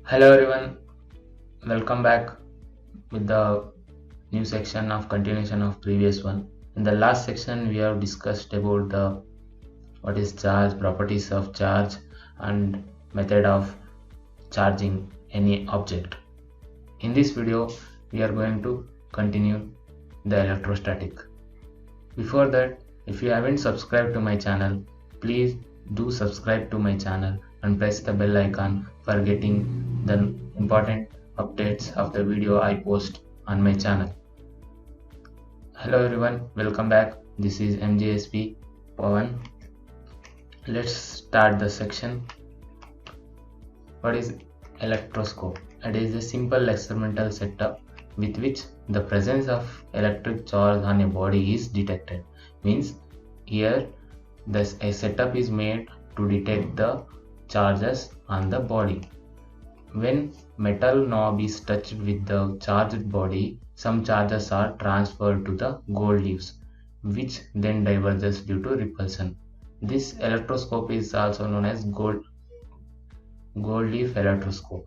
Hello everyone, welcome back with the new section of continuation of previous one. In the last section we have discussed about the what is charge, properties of charge and method of charging any object. In this video we are going to continue the electrostatic. Before that, if you haven't subscribed to my channel, please do subscribe to my channel and press the bell icon for getting the important updates of the video I post on my channel. Hello everyone, welcome back. This is MJSP Pawan. Let's start the section. What is electroscope? It is a simple experimental setup with which the presence of electric charge on a body is detected. Means here a setup is made to detect the charges on the body. When metal knob is touched with the charged body, some charges are transferred to the gold leaves, which then diverges due to repulsion. This electroscope is also known as gold leaf electroscope.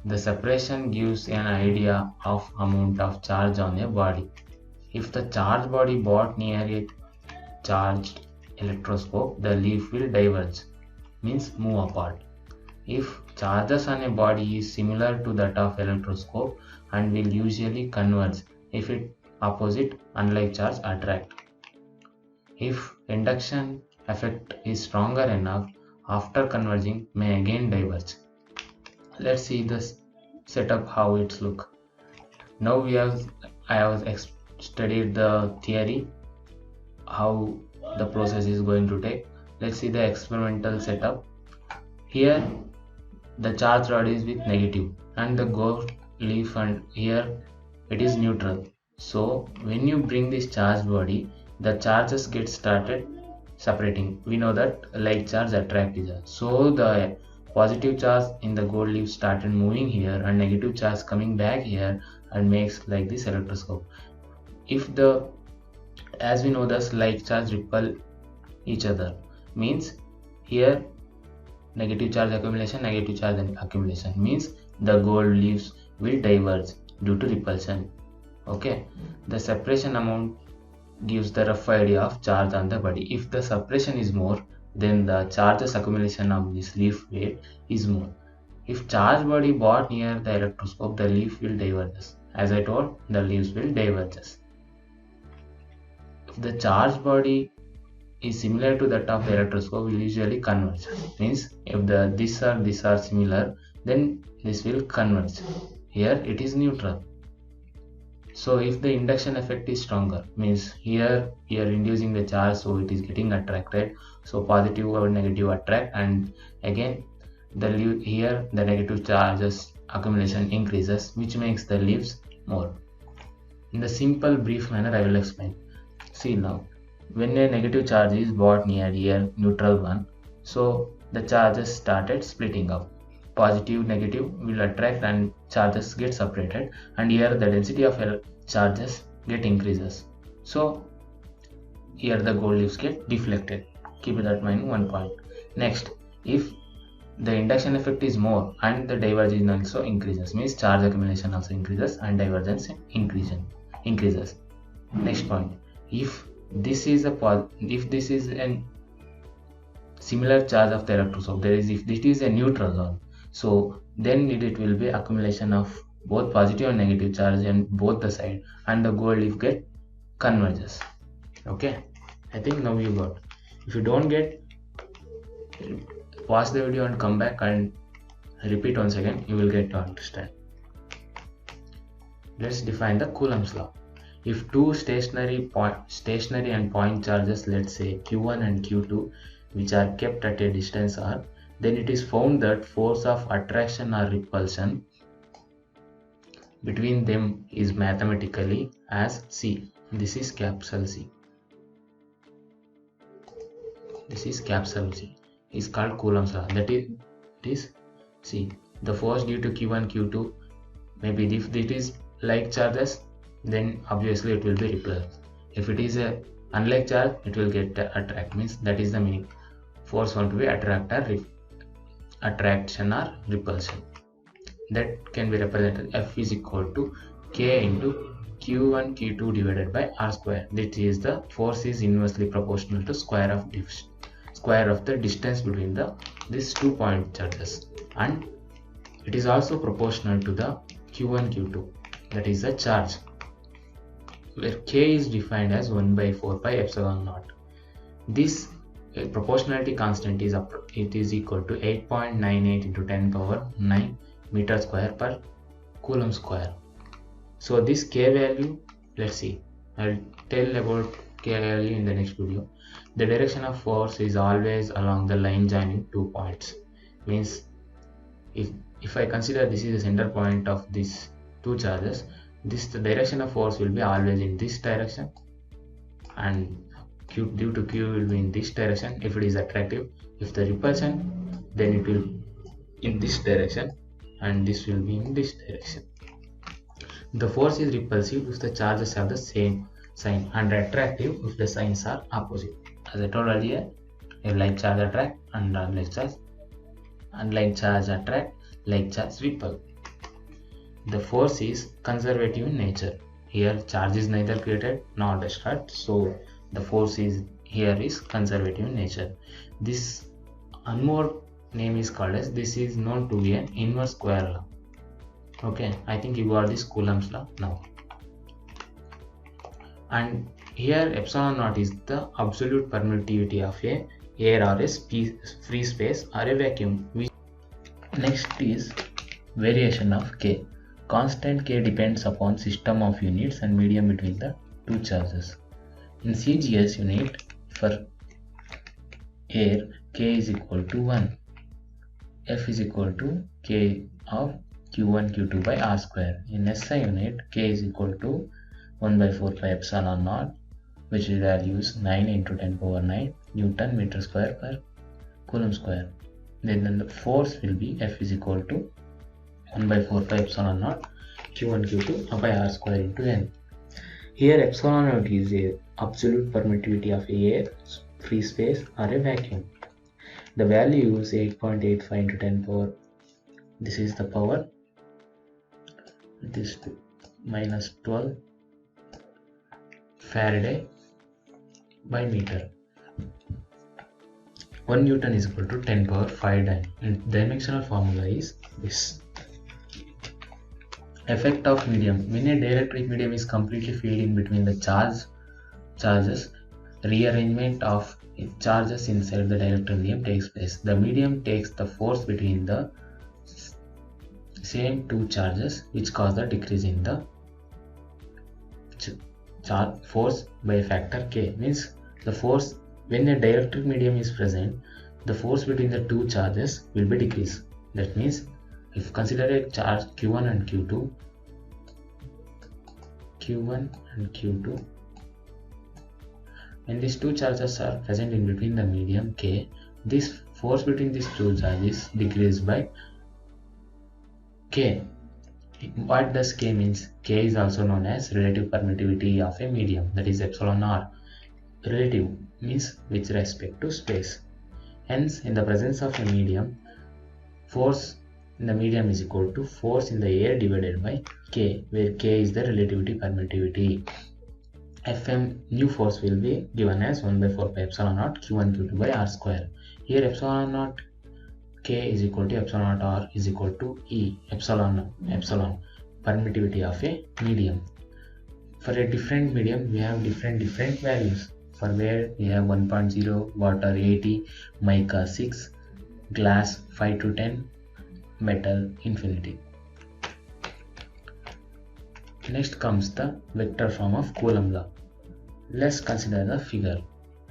The separation gives an idea of amount of charge on a body. If the charged body brought near a charged electroscope, the leaf will diverge, means move apart. If charges on a body is similar to that of electroscope and will usually converge if it opposite unlike charge attract. If induction effect is stronger enough, after converging may again diverge. Let's see this setup how it's look. Now I have studied the theory how the process is going to take. Let's see the experimental setup. Here the charge rod is with negative and the gold leaf, and here it is neutral. So when you bring this charged body, the charges get started separating. We know that like charge attract each other. So the positive charge in the gold leaf started moving here and negative charge coming back here and makes like this electroscope. If the, as we know, this like charge repel each other, means here negative charge accumulation means the gold leaves will diverge due to repulsion. Okay, the separation amount gives the rough idea of charge on the body. If the separation is more, then the charges accumulation of this leaf weight is more. If charge body brought near the electroscope, the leaf will diverge. As I told, the leaves will diverge. If the charge body is similar to that of the electroscope, will usually converge. Means if this are similar, then this will converge. Here it is neutral. So if the induction effect is stronger, means here we are inducing the charge, so it is getting attracted. So positive or negative attract, and again here the negative charges accumulation increases, which makes the leaves more. In the simple brief manner I will explain. See now, when a negative charge is brought near here neutral one, so the charges started splitting up. Positive negative will attract and charges get separated, and here the density of charges get increases. So here the gold leaves get deflected. Keep that in mind, one point. Next, if the induction effect is more and the divergence also increases, means charge accumulation also increases and divergence increases. Next point, if this is a similar charge of the electroscope, if it is a neutral zone, so then it will be accumulation of both positive and negative charge on both the side, and the gold leaf get converges. Okay, I think now you got. If you don't get, pause the video and come back and repeat once again, you will get to understand. Let's define the Coulomb's law. If two stationary and point charges, let's say Q1 and Q2, which are kept at a distance r, then it is found that force of attraction or repulsion between them is mathematically as C. This is capital C. This is capital C. Is called Coulomb's law. That is C. The force due to Q1, Q2, maybe if it is like charges, then obviously it will be repulsed. If it is a unlike charge, it will get attract, means that is the meaning. Force want to be attract or attraction or repulsion. That can be represented F is equal to K into Q1 Q2 divided by R square. This is the force is inversely proportional to square of the distance between these 2 point charges, and it is also proportional to the Q1 Q2, that is the charge, where K is defined as 1 by 4 pi epsilon naught. This proportionality constant is equal to 8.98 into 10 power 9 meter square per coulomb square. So this K value, let's see, I'll tell about K value in the next video. The direction of force is always along the line joining 2 points. Means if I consider this is the center point of these 2 charges, the direction of force will be always in this direction, and due to Q will be in this direction if it is attractive. If the repulsion, then it will in this direction, and this will be in this direction. The force is repulsive if the charges have the same sign, and attractive if the signs are opposite. As I told earlier, a like charge attract and unlike charge attract, like charge repel. The force is conservative in nature. Here charge is neither created nor destroyed, so the force is conservative in nature. This one more name is called as, this is known to be an inverse square law. Okay, I think you got this Coulomb's law now. And here epsilon naught is the absolute permittivity of a air or a free space or a vacuum. Next is variation of K. Constant K depends upon system of units and medium between the 2 charges. In CGS unit, for air, K is equal to 1. F is equal to K of Q1 Q2 by R square. In SI unit, K is equal to 1 by 4 pi epsilon naught, which is values 9 into 10 power 9 Newton meter square per coulomb square. Then the force will be F is equal to 1 by 4 pi epsilon naught Q1 Q2 by R square into N. Here epsilon naught is a absolute permittivity of air, free space or a vacuum. The value is 8.85 into 10 power, this is the power, this minus 12 Faraday by meter. 1 Newton is equal to 10 power 5 dyne, and dimensional formula is this. Effect of medium. When a dielectric medium is completely filled in between the charges, rearrangement of charges inside the dielectric medium takes place. The medium takes the force between the same 2 charges, which cause the decrease in the charge force by a factor K. Means the force, when a dielectric medium is present, the force between the 2 charges will be decreased. That means if consider a charge Q1 and Q2, when these 2 charges are present in between the medium K, this force between these 2 charges decreased by K. What does K means? K is also known as relative permittivity of a medium, that is epsilon r. Relative means with respect to space. Hence, in the presence of a medium, force in the medium is equal to force in the air divided by K, where K is the relativity permittivity. Fm new force will be given as 1 by 4 pi epsilon naught Q1 Q2 by R square. Here epsilon naught K is equal to epsilon naught R is equal to E epsilon permittivity of a medium. For a different medium, we have different values. For where we have 1.0, water 80, mica 6, glass 5 to 10, metal infinity. Next comes the vector form of Coulomb law. Let's consider the figure.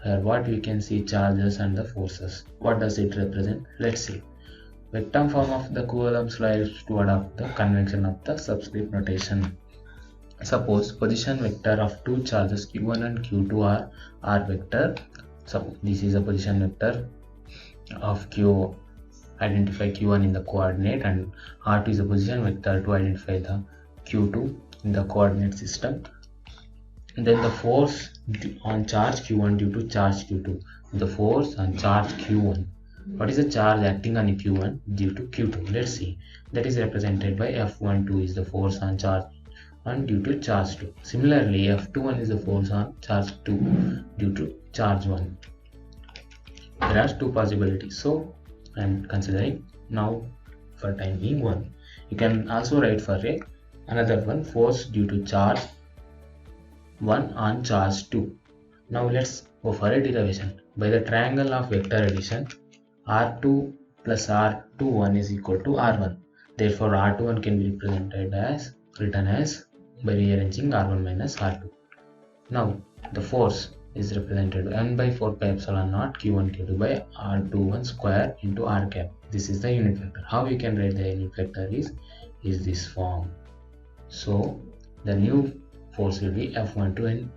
Here what we can see, charges and the forces. What does it represent? Let's see. Vector form of the Coulomb's law is to adopt the convention of the subscript notation. Suppose position vector of 2 charges Q1 and Q2 are R vector. So this is a position vector of Q. Identify Q1 in the coordinate, and R2 is a position vector to identify the Q2 in the coordinate system. And then the force on charge Q1 due to charge Q2. The force on charge Q1 What is the charge acting on Q1 due to Q2? Let's see. That is represented by F12 is the force on charge 1 due to charge 2. Similarly, F21 is the force on charge 2 due to charge 1. There are two possibilities. So I am considering now for time being 1. You can also write for another one, force due to charge 1 on charge 2. Now let's go for a derivation. By the triangle of vector addition, R2 plus R21 is equal to R1. Therefore, R21 can be written as by rearranging R1 minus R2. Now, the force is represented by 1 by 4 pi epsilon naught Q1 Q2 by R21 square into R cap. This is the unit vector. How we can write the unit vector is this form. So, the new force will be F12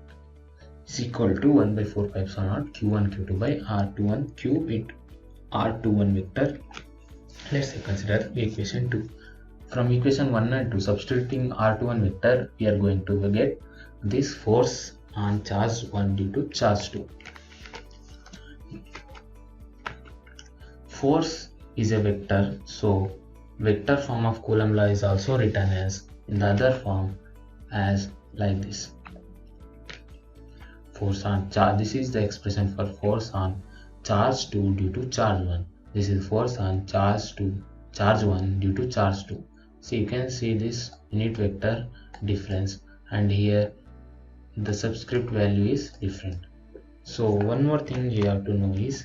is equal to 1 by 4 pi epsilon naught Q1 Q2 by R21 cube into R21 vector. Let's consider the equation 2. From equation 1 and 2, substituting R21 vector, we are going to get this force on charge 1 due to charge 2. Force is a vector, so vector form of Coulomb law is also written as in the other form as like this. Force on charge, this is the expression for force on charge 2 due to charge 1. This is force on charge 1 due to charge 2. So you can see this unit vector difference, and here the subscript value is different. So one more thing you have to know is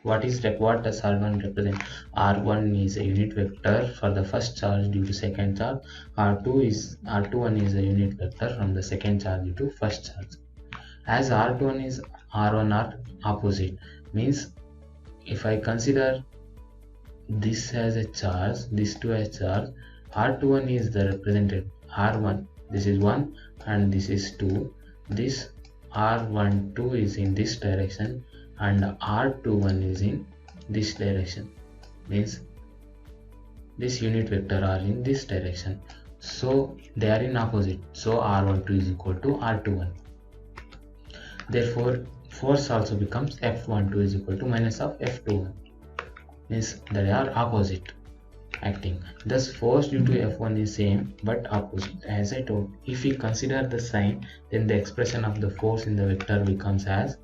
what does R1 represent? R1 is a unit vector for the first charge due to second charge. R21 is a unit vector from the second charge due to first charge. As R21 is R1 are opposite, means if I consider this as a charge, this two as charge, R21 is the represented R1, this is 1 and this is 2. This R12 is in this direction and R21 is in this direction, means this unit vector are in this direction, so they are in opposite, so R12 is equal to R21. Therefore force also becomes F12 is equal to minus of F21, means they are opposite acting. Thus force due to F1 is same but opposite. As I told, if we consider the sign, then the expression of the force in the vector becomes as,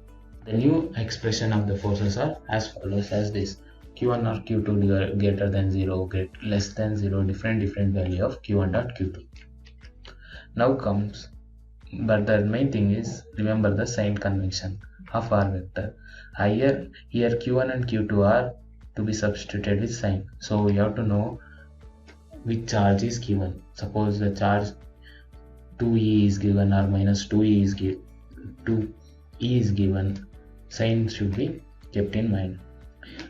the new expression of the forces are as follows as this: Q1 or Q2 greater than 0, less than 0, different value of Q1 dot Q2. Now comes, but the main thing is remember the sign convention of our vector. Here Q1 and Q2 are to be substituted with sign, so we have to know which charge is given. Suppose the charge 2e is given or minus 2e is given, sign should be kept in mind.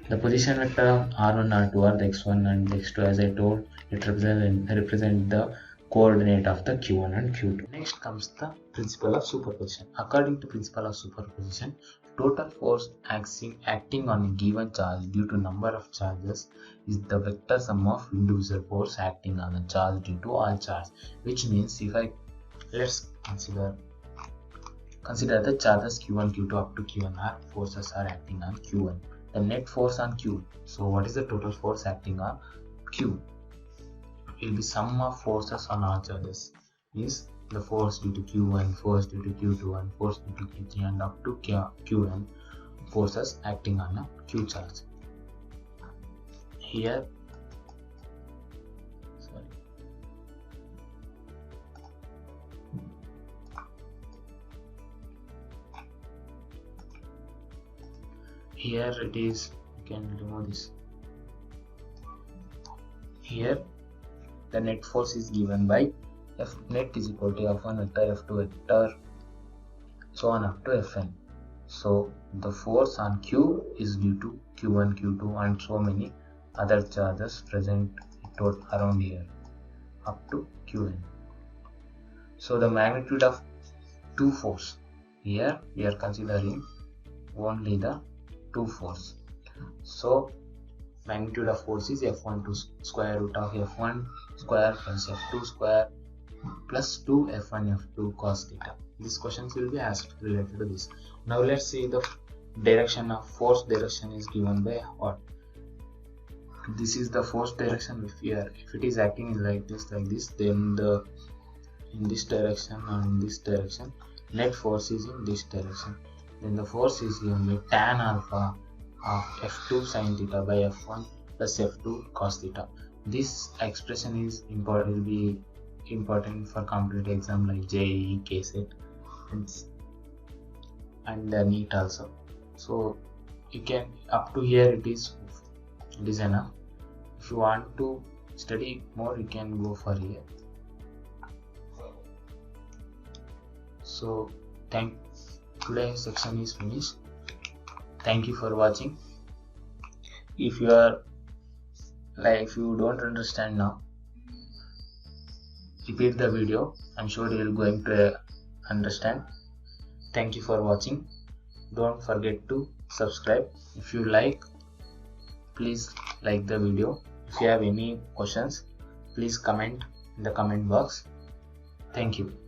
The position vector of R1, R2 are the x1 and x2. As I told, it represent the coordinate of the Q1 and Q2. Next comes the principle of superposition. According to principle of superposition, total force acting on a given charge due to number of charges is the vector sum of individual force acting on a charge due to all charge. Which means let's consider the charges Q1, Q2 up to Q1 are forces are acting on Q1. The net force on Q. So what is the total force acting on Q? It will be sum of forces on all charges. Means the force due to Q1, force due to Q2 and force due to Q3 and up to Qn forces acting on a Q charge. Here it is, you can remove this. Here the net force is given by F net is equal to F1 vector, F2 vector, so on up to Fn. So the force on Q is due to Q1, Q2 and so many other charges present around here up to Qn. So the magnitude of two force, here we are considering only the two force. So magnitude of force is F1 to square root of F1 square plus F2 square plus 2 F1 F2 cos theta. These questions will be asked related to this. Now let's see the direction of force direction is given by what? This is the force direction. If it is acting like this, then in this direction and in this direction, net force is in this direction. Then the force is given by tan alpha of F2 sin theta by F1 plus F2 cos theta. This expression is important, will be important for competitive exam like JEE, KCET and the NEET also. So you can, up to here it is enough. If you want to study more, you can go for here. So today's section is finished. Thank you for watching. If you don't understand now, repeat the video. I'm sure you will going to understand. Thank you for watching. Don't forget to subscribe. If you like, please like the video. If you have any questions, please comment in the comment box. Thank you.